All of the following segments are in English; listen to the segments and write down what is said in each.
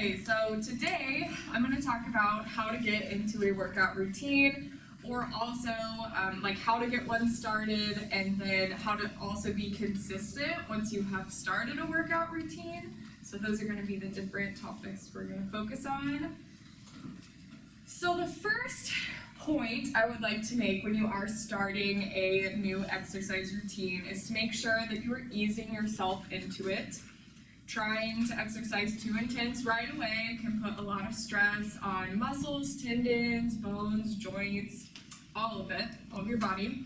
Okay, so today I'm going to talk about how to get into a workout routine, or also like how to get one started, and then how to also be consistent once you have started a workout routine. So those are going to be the different topics we're going to focus on. So the first point I would like to make when you are starting a new exercise routine is to make sure that you are easing yourself into it. Trying to exercise too intense right away can put a lot of stress on muscles, tendons, bones, joints, all of it, all of your body.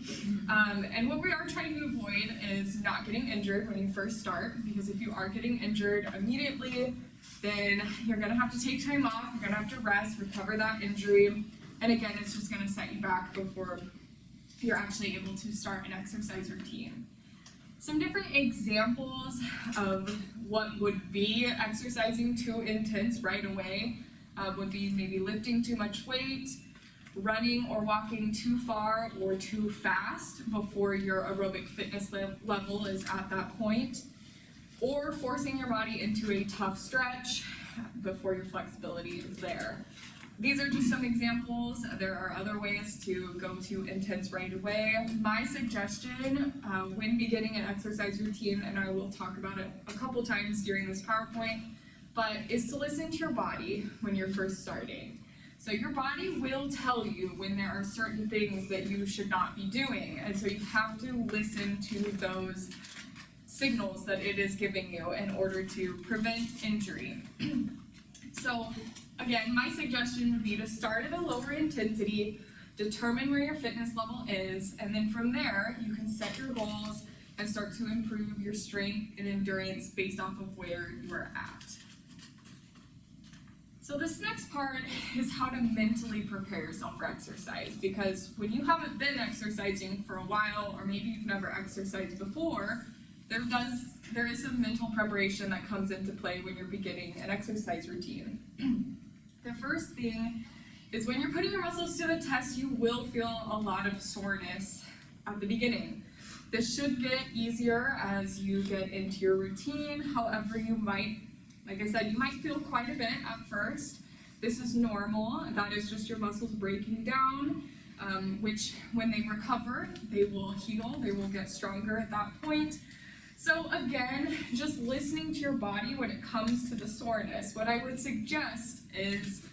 And what we are trying to avoid is not getting injured when you first start, because if you are getting injured immediately, then you're going to have to take time off, you're going to have to rest, recover that injury, and again, it's just going to set you back before you're actually able to start an exercise routine. Some different examples of what would be exercising too intense right away would be maybe lifting too much weight, running or walking too far or too fast before your aerobic fitness level is at that point, or forcing your body into a tough stretch before your flexibility is there. These are just some examples. There are other ways to go to intense right away. My suggestion when beginning an exercise routine, and I will talk about it a couple times during this PowerPoint, but is to listen to your body when you're first starting. So your body will tell you when there are certain things that you should not be doing, and so you have to listen to those signals that it is giving you in order to prevent injury. So again, my suggestion would be to start at a lower intensity, determine where your fitness level is, and then from there, you can set your goals and start to improve your strength and endurance based off of where you are at. So this next part is how to mentally prepare yourself for exercise, because when you haven't been exercising for a while, or maybe you've never exercised before, there is some mental preparation that comes into play when you're beginning an exercise routine. The first thing is when you're putting your muscles to the test, you will feel a lot of soreness at the beginning. This should get easier as you get into your routine. However, you might, like I said, you might feel quite a bit at first. This is normal. That is just your muscles breaking down, which when they recover, they will heal, they will get stronger at that point. So again, just listening to your body when it comes to the soreness. What I would suggest is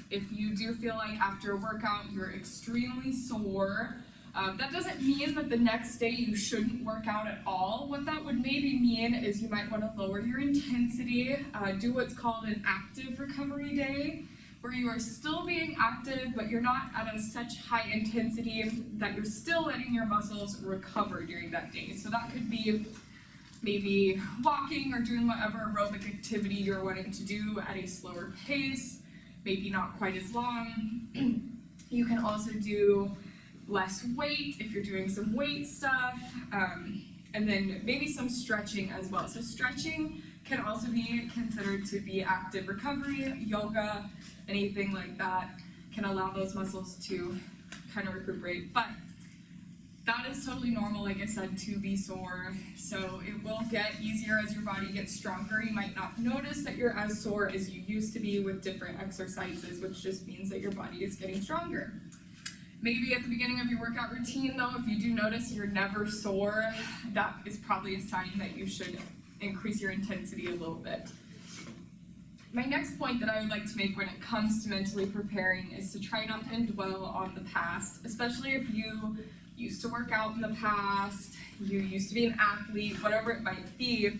if you do feel like after a workout you're extremely sore, that doesn't mean that the next day you shouldn't work out at all. What that would maybe mean is you might want to lower your intensity, do what's called an active recovery day, where you are still being active, but you're not at such high intensity that you're still letting your muscles recover during that day. So that could be maybe walking or doing whatever aerobic activity you're wanting to do at a slower pace, maybe not quite as long. You can also do less weight if you're doing some weight stuff, and then maybe some stretching as well. So stretching can also be considered to be active recovery. Yoga, anything like that can allow those muscles to kind of recuperate. But that is totally normal, like I said, to be sore. So it will get easier as your body gets stronger. You might not notice that you're as sore as you used to be with different exercises, which just means that your body is getting stronger. Maybe at the beginning of your workout routine, though, if you do notice you're never sore, that is probably a sign that you should increase your intensity a little bit. My next point that I would like to make when it comes to mentally preparing is to try not to dwell on the past, especially if you used to work out in the past, you used to be an athlete, whatever it might be.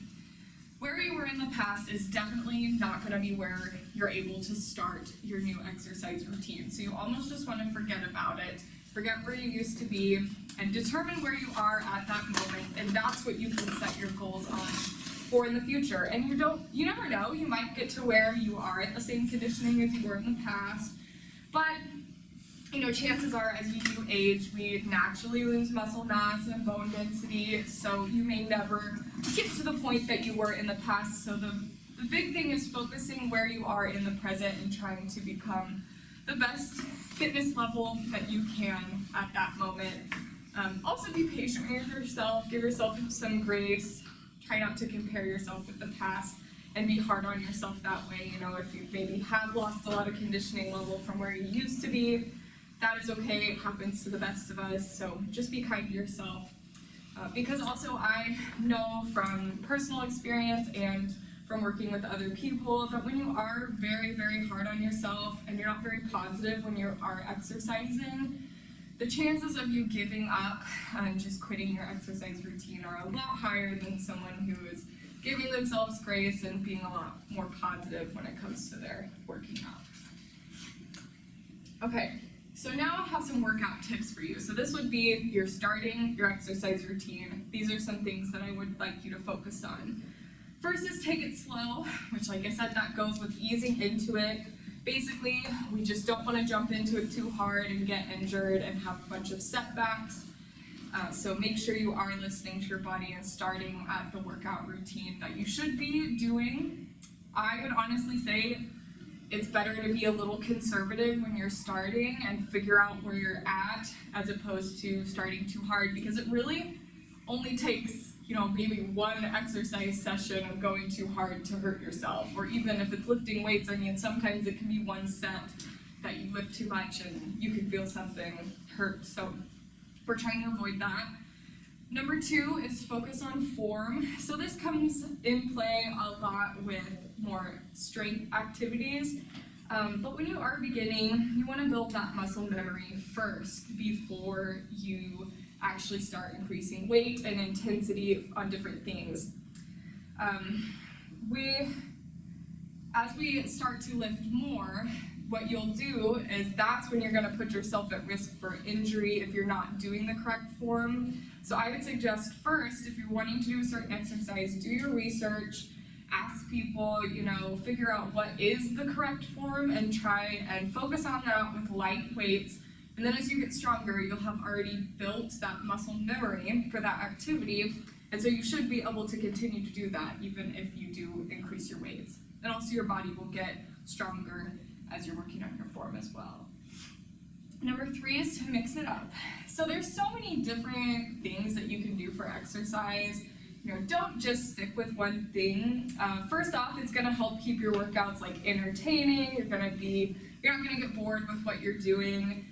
Where you were in the past is definitely not going to be where you're able to start your new exercise routine. So you almost just want to forget about it, forget where you used to be, and determine where you are at that moment, and that's what you can set your goals on for in the future. And you never know, you might get to where you are at the same conditioning as you were in the past, but chances are as you do age, we naturally lose muscle mass and bone density, so you may never get to the point that you were in the past. So the big thing is focusing where you are in the present and trying to become the best fitness level that you can at that moment. Also be patient with yourself, give yourself some grace, try not to compare yourself with the past, and be hard on yourself that way. You know, if you maybe have lost a lot of conditioning level from where you used to be, that is okay. It happens to the best of us. So just be kind to yourself. Because also I know from personal experience and from working with other people that when you are very, very hard on yourself and you're not very positive when you are exercising, the chances of you giving up and just quitting your exercise routine are a lot higher than someone who is giving themselves grace and being a lot more positive when it comes to their working out. Okay, so now I have some workout tips for you. So this would be you're starting your exercise routine. These are some things that I would like you to focus on. First is take it slow, which like I said, that goes with easing into it. Basically, we just don't want to jump into it too hard and get injured and have a bunch of setbacks. So make sure you are listening to your body and starting at the workout routine that you should be doing. I would honestly say it's better to be a little conservative when you're starting and figure out where you're at as opposed to starting too hard, because it really only takes, you know, maybe one exercise session of going too hard to hurt yourself. Or even if it's lifting weights, I mean, sometimes it can be one set that you lift too much and you can feel something hurt. So we're trying to avoid that. Number 2 is focus on form. So this comes in play a lot with more strength activities. But when you are beginning, you want to build that muscle memory first before you actually start increasing weight and intensity on different things. As we start to lift more, what you'll do is that's when you're going to put yourself at risk for injury if you're not doing the correct form. So I would suggest first, if you're wanting to do a certain exercise, do your research, ask people, you know, figure out what is the correct form and try and focus on that with light weights. And then as you get stronger, you'll have already built that muscle memory for that activity. And so you should be able to continue to do that even if you do increase your weights. And also your body will get stronger as you're working on your form as well. Number 3 is to mix it up. So there's so many different things that you can do for exercise. You know, don't just stick with one thing. First off, it's gonna help keep your workouts like entertaining. You're not gonna get bored with what you're doing.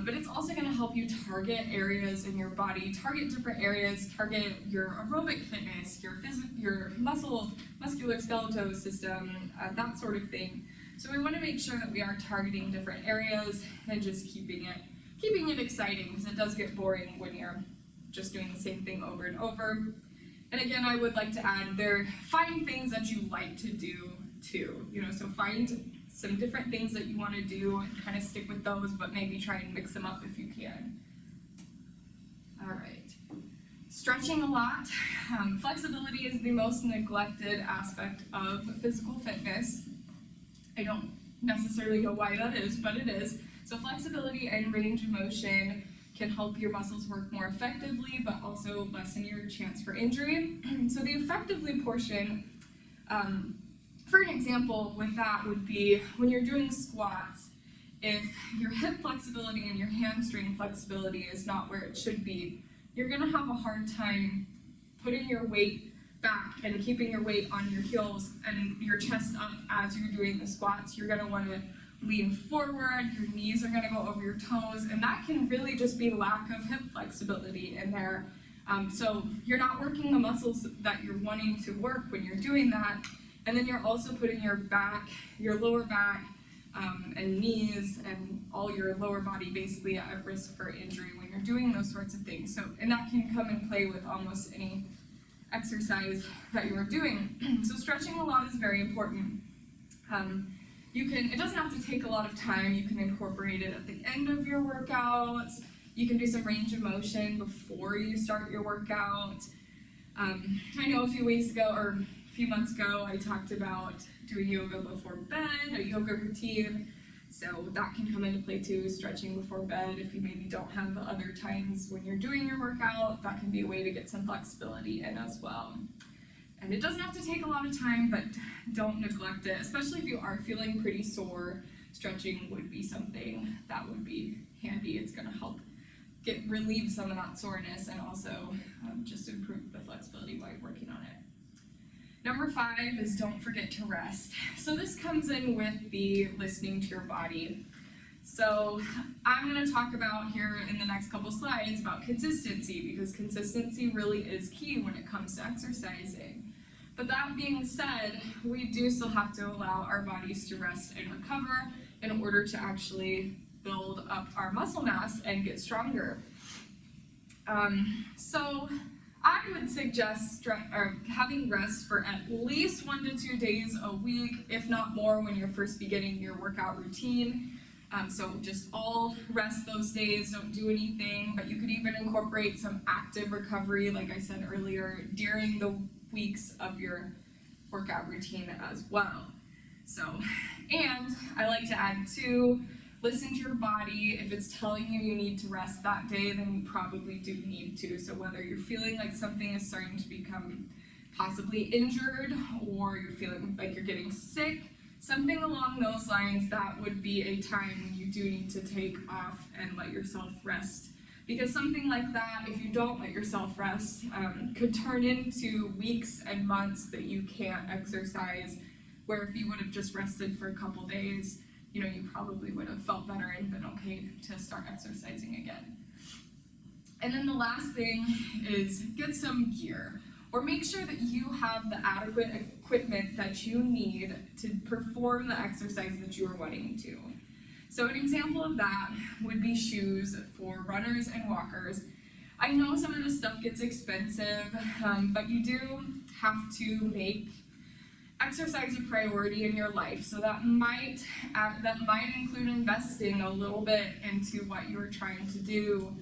But it's also going to help you target areas in your body, target different areas, target your aerobic fitness, your muscular skeletal system, that sort of thing. So we want to make sure that we are targeting different areas and just keeping it exciting, because it does get boring when you're just doing the same thing over and over. And again, I would like to add find things that you like to do too. You know, so find some different things that you want to do and kind of stick with those, but maybe try and mix them up if you can. All right. Stretching a lot. Flexibility is the most neglected aspect of physical fitness. I don't necessarily know why that is, but it is. So flexibility and range of motion can help your muscles work more effectively, but also lessen your chance for injury. So the effectively portion, for an example with that would be when you're doing squats, if your hip flexibility and your hamstring flexibility is not where it should be, you're gonna have a hard time putting your weight back and keeping your weight on your heels and your chest up as you're doing the squats. You're gonna wanna lean forward, your knees are gonna go over your toes, and that can really just be lack of hip flexibility in there. So you're not working the muscles that you're wanting to work when you're doing that. And then you're also putting your back, your lower back, and knees and all your lower body basically at risk for injury when you're doing those sorts of things. So, and that can come and play with almost any exercise that you are doing. So stretching a lot is very important. It doesn't have to take a lot of time. You can incorporate it at the end of your workouts. You can do some range of motion before you start your workout. I know a few weeks ago, or few months ago, I talked about doing yoga before bed, a yoga routine. So that can come into play too, stretching before bed. If you maybe don't have the other times when you're doing your workout, that can be a way to get some flexibility in as well. And it doesn't have to take a lot of time, but don't neglect it, especially if you are feeling pretty sore. Stretching would be something that would be handy. It's gonna help relieve some of that soreness and also just improve the flexibility while you're working on it. Number 5 is don't forget to rest. So this comes in with the listening to your body. So I'm going to talk about here in the next couple slides about consistency, because consistency really is key when it comes to exercising. But that being said, we do still have to allow our bodies to rest and recover in order to actually build up our muscle mass and get stronger. So I would suggest having rest for at least 1 to 2 days a week, if not more, when you're first beginning your workout routine. So just all rest those days, don't do anything, but you could even incorporate some active recovery, like I said earlier, during the weeks of your workout routine as well. So, and I like to add too, listen to your body. If it's telling you you need to rest that day, then you probably do need to. So whether you're feeling like something is starting to become possibly injured, or you're feeling like you're getting sick, something along those lines, that would be a time when you do need to take off and let yourself rest. Because something like that, if you don't let yourself rest, could turn into weeks and months that you can't exercise, where if you would have just rested for a couple days, you know, you probably would have felt better and been okay to start exercising again. And then the last thing is get some gear, or make sure that you have the adequate equipment that you need to perform the exercise that you are wanting to. So an example of that would be shoes for runners and walkers. I know some of this stuff gets expensive, but you do have to make exercise a priority in your life. So that might include investing a little bit into what you're trying to do.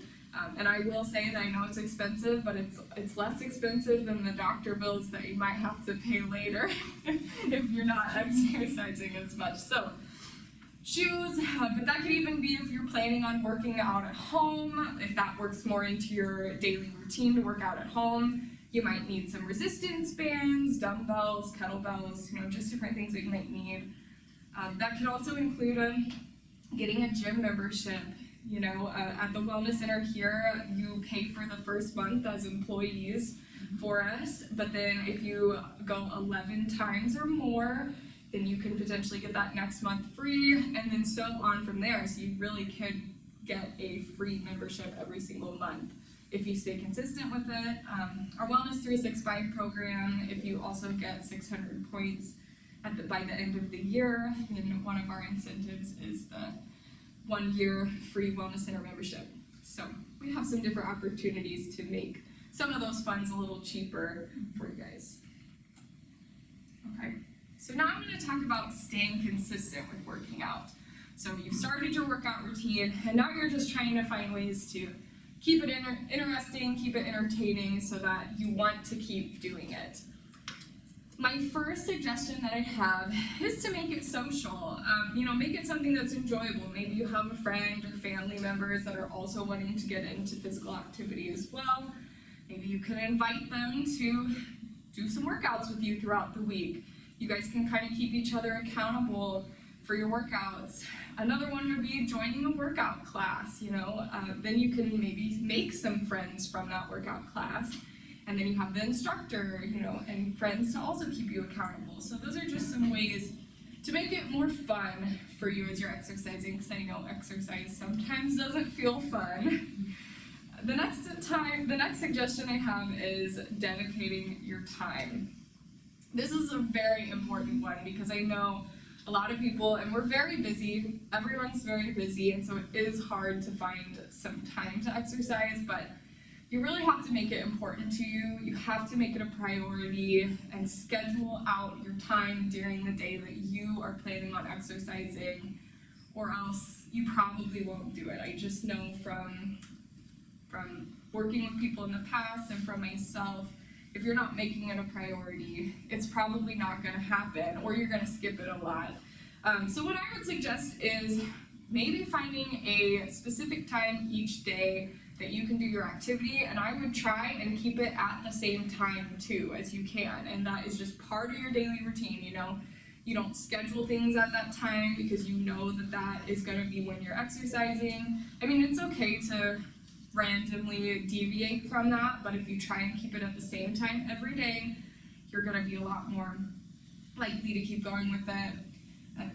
And I will say that I know it's expensive, but it's less expensive than the doctor bills that you might have to pay later if you're not exercising as much. So shoes, but that could even be if you're planning on working out at home, if that works more into your daily routine to work out at home. You might need some resistance bands, dumbbells, kettlebells, you know, just different things that you might need. That could also include getting a gym membership. You know, at the Wellness Center here, you pay for the first month as employees for us, but then if you go 11 times or more, then you can potentially get that next month free, and then so on from there. So you really could get a free membership every single month if you stay consistent with it. Our Wellness 365 program, if you also get 600 points by the end of the year, then one of our incentives is the 1 year free Wellness Center membership. So we have some different opportunities to make some of those funds a little cheaper for you guys. Okay, so now I'm going to talk about staying consistent with working out. So you've started your workout routine, and now you're just trying to find ways to keep it interesting, keep it entertaining, so that you want to keep doing it. My first suggestion that I have is to make it social. Make it something that's enjoyable. Maybe you have a friend or family members that are also wanting to get into physical activity as well. Maybe you can invite them to do some workouts with you throughout the week. You guys can kind of keep each other accountable for your workouts. Another one would be joining a workout class. Then you can maybe make some friends from that workout class. And then you have the instructor, and friends to also keep you accountable. So those are just some ways to make it more fun for you as you're exercising, because I know exercise sometimes doesn't feel fun. The next suggestion I have is dedicating your time. This is a very important one because I know a lot of people, and we're very busy, everyone's very busy, and so it is hard to find some time to exercise, but you really have to make it important to you. You have to make it a priority and schedule out your time during the day that you are planning on exercising, or else you probably won't do it. I just know from working with people in the past and from myself, if you're not making it a priority, it's probably not going to happen, or you're going to skip it a lot. So what I would suggest is maybe finding a specific time each day that you can do your activity, and I would try and keep it at the same time too as you can, and that is just part of your daily routine. You don't schedule things at that time because you know that is going to be when you're exercising. I mean, it's okay to randomly deviate from that, but if you try and keep it at the same time every day, you're gonna be a lot more likely to keep going with it.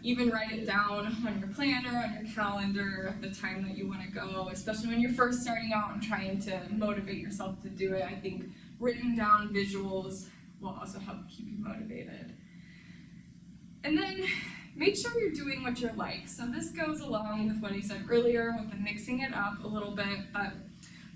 Even write it down on your planner, on your calendar, the time that you want to go, especially when you're first starting out and trying to motivate yourself to do it. I think written down visuals will also help keep you motivated. And then make sure you're doing what you like. So this goes along with what I said earlier with the mixing it up a little bit, but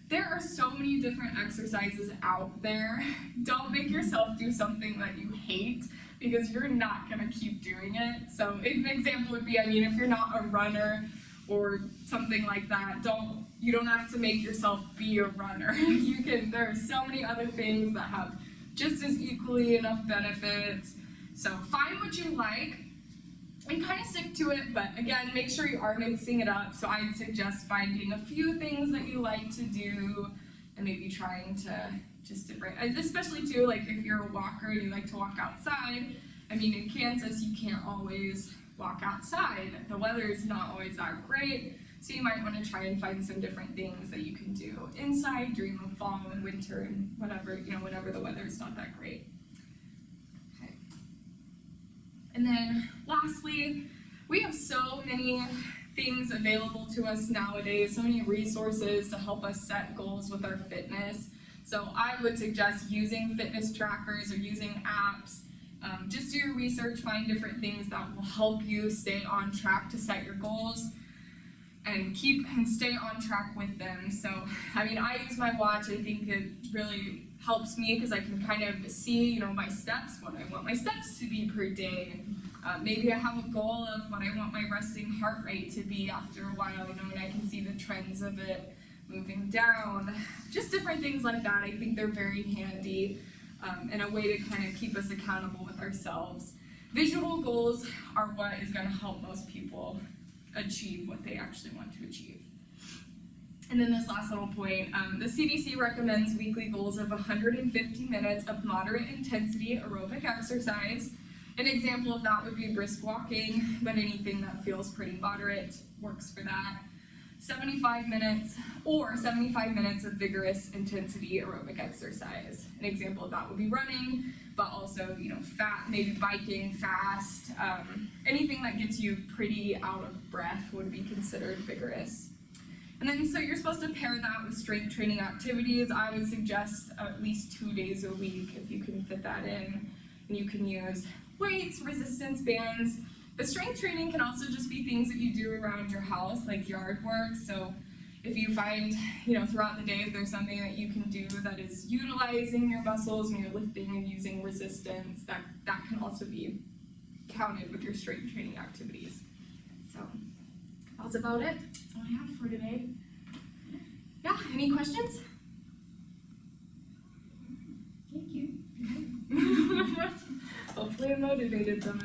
there are so many different exercises out there. Don't make yourself do something that you hate, because you're not gonna keep doing it. So an example would be, if you're not a runner or something like that, you don't have to make yourself be a runner. There are so many other things that have just as equally enough benefits. So find what you like and kind of stick to it, but again, make sure you are mixing it up. So I'd suggest finding a few things that you like to do and maybe trying to just different, especially too, like if you're a walker and you like to walk outside. In Kansas, you can't always walk outside. The weather is not always that great, so you might want to try and find some different things that you can do inside during the fall and winter and whenever the weather is not that great. Okay. And then lastly, we have so many things available to us nowadays, so many resources to help us set goals with our fitness. So I would suggest using fitness trackers or using apps. Just do your research, find different things that will help you stay on track to set your goals and stay on track with them. So, I use my watch. I think it really helps me because I can kind of see, my steps, what I want my steps to be per day. Maybe I have a goal of what I want my resting heart rate to be after a while, and I can see the trends of it moving down. Just different things like that. I think they're very handy and a way to kind of keep us accountable with ourselves. Visual goals are what is going to help most people achieve what they actually want to achieve. And then this last little point, the CDC recommends weekly goals of 150 minutes of moderate intensity aerobic exercise. An example of that would be brisk walking, but anything that feels pretty moderate works for that. 75 minutes of vigorous intensity aerobic exercise. An example of that would be running, but also, maybe biking fast. Anything that gets you pretty out of breath would be considered vigorous. And then, so you're supposed to pair that with strength training activities. I would suggest at least 2 days a week if you can fit that in. And you can use weights, resistance bands. But strength training can also just be things that you do around your house, like yard work. So if you find, throughout the day, if there's something that you can do that is utilizing your muscles and you're lifting and using resistance, that can also be counted with your strength training activities. So that's about it. That's all I have for today. Yeah, any questions? Thank you. Hopefully I motivated them.